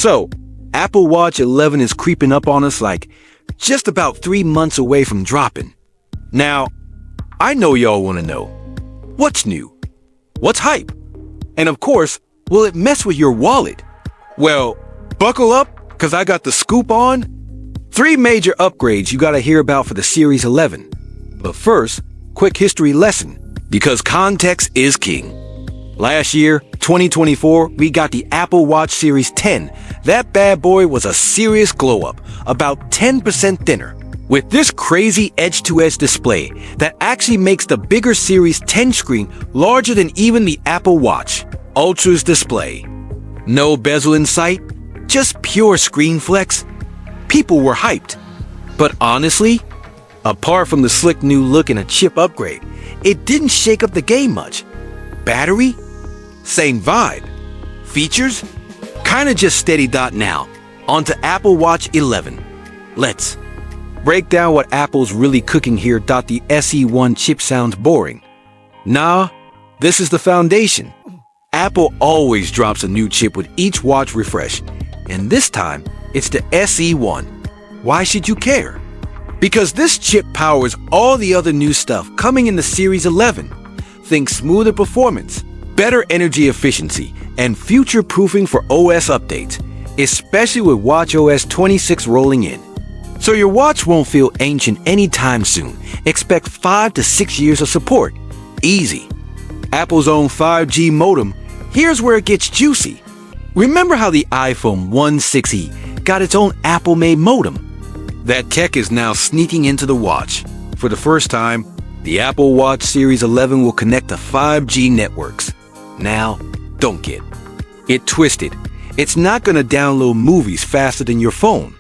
So, Apple Watch 11 is creeping up on us like just about 3 months away from dropping. Now, I know y'all want to know, what's new? What's hype? And of course, will it mess with your wallet? Well, buckle up, because I got the scoop on 3 major upgrades you gotta hear about for the Series 11. But first, quick history lesson, because context is king. Last year, 2024, we got the Apple Watch Series 10. That bad boy was a serious glow-up, about 10% thinner, with this crazy edge-to-edge display that actually makes the bigger Series 10 screen larger than even the Apple Watch Ultra's display. No bezel in sight, just pure screen flex. People were hyped. But honestly, apart from the slick new look and a chip upgrade, it didn't shake up the game much. Battery? Same vibe. Features? Kinda just steady. Now, onto Apple Watch 11. Let's break down what Apple's really cooking here. The SE1 chip sounds boring. Nah, this is the foundation. Apple always drops a new chip with each watch refresh, and this time, it's the SE1. Why should you care? Because this chip powers all the other new stuff coming in the Series 11. Think smoother performance, better energy efficiency, and future-proofing for OS updates, especially with watchOS 26 rolling in. So your watch won't feel ancient anytime soon. Expect 5 to 6 years of support. Easy. Apple's own 5G modem, here's where it gets juicy. Remember how the iPhone 16E got its own Apple-made modem? That tech is now sneaking into the watch. For the first time, the Apple Watch Series 11 will connect to 5G networks. Now, don't get it twisted. It's not going to download movies faster than your phone.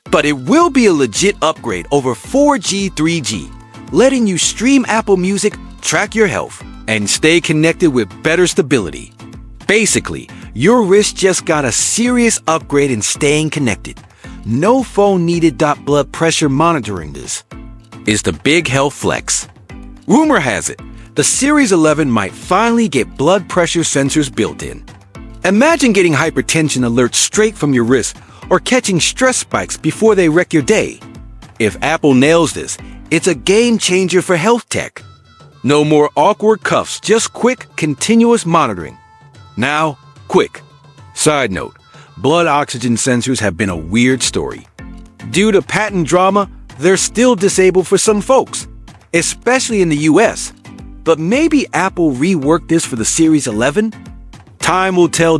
But it will be a legit upgrade over 4G, 3G, letting you stream Apple Music, track your health, and stay connected with better stability. Basically, your wrist just got a serious upgrade in staying connected. No phone needed. Blood pressure monitoring. This is the big health flex. Rumor has it, the Series 11 might finally get blood pressure sensors built in. Imagine getting hypertension alerts straight from your wrist or catching stress spikes before they wreck your day. If Apple nails this, it's a game changer for health tech. No more awkward cuffs, just quick, continuous monitoring. Now, quick. Side note, blood oxygen sensors have been a weird story. Due to patent drama, they're still disabled for some folks, especially in the US. But maybe Apple reworked this for the Series 11? Time will tell.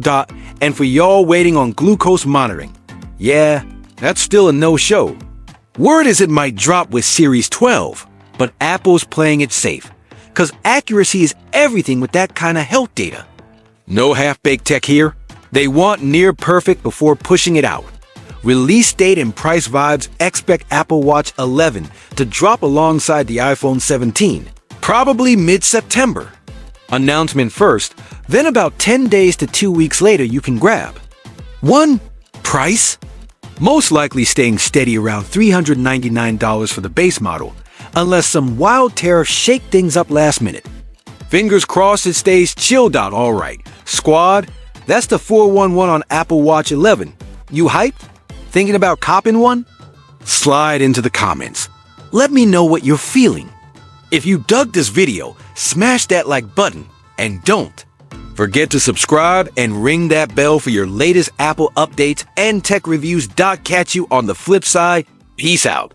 And for y'all waiting on glucose monitoring, yeah, that's still a no-show. Word is it might drop with Series 12, but Apple's playing it safe, because accuracy is everything with that kind of health data. No half-baked tech here. They want near perfect before pushing it out. Release date and price vibes, expect Apple Watch 11 to drop alongside the iPhone 17, probably mid-September. Announcement first, then about 10 days to 2 weeks later you can grab. 1. Price? Most likely staying steady around $399 for the base model, unless some wild tariffs shake things up last minute. Fingers crossed it stays chilled out alright. Squad, that's the 411 on Apple Watch 11. You hyped? Thinking about copping one? Slide into the comments. Let me know what you're feeling. If you dug this video, smash that like button, and don't forget to subscribe and ring that bell for your latest Apple updates and tech reviews. Catch you on the flip side. Peace out.